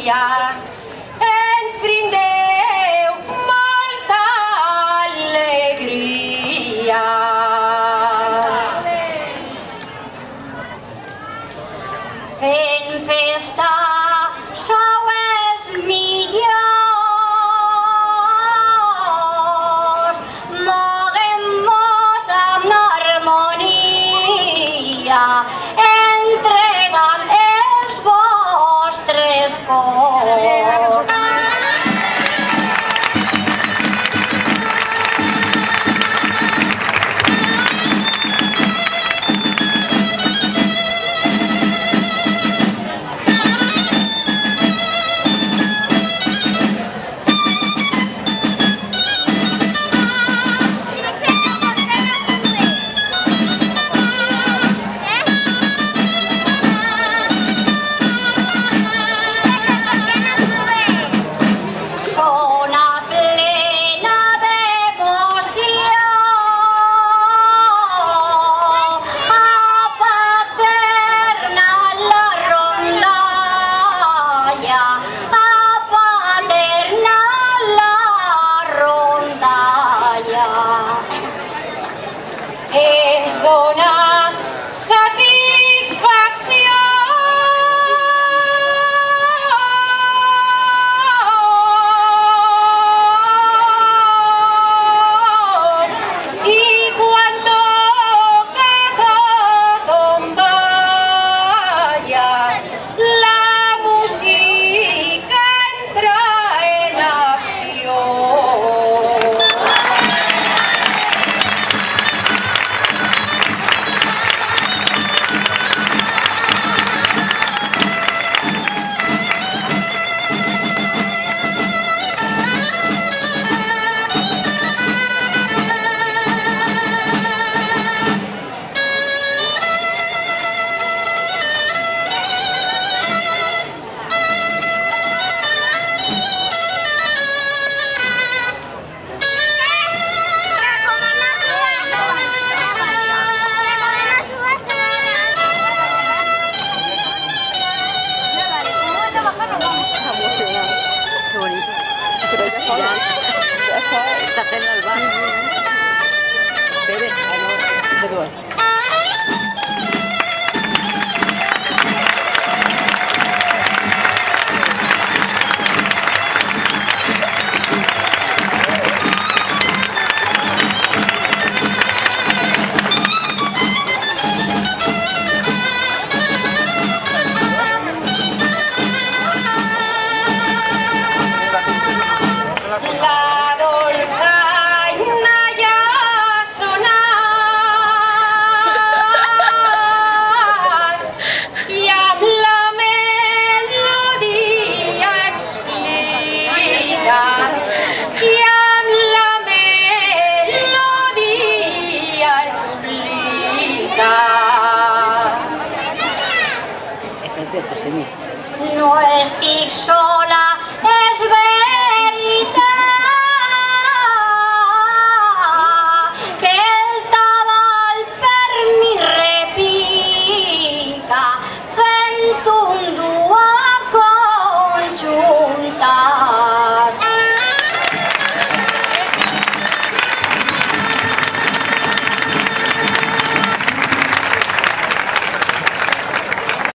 dia ens brindeu molta alegria. Fent festa sou els millors, moguem-nos amb harmonia, entregant els vostres cors. Ens dona satisfacció i quan toca tothom balla, la música entra en acció. La dolçaina ja ha sonat i amb la melodia explica, i amb la melodia explica. És el de José Mí. No estic sol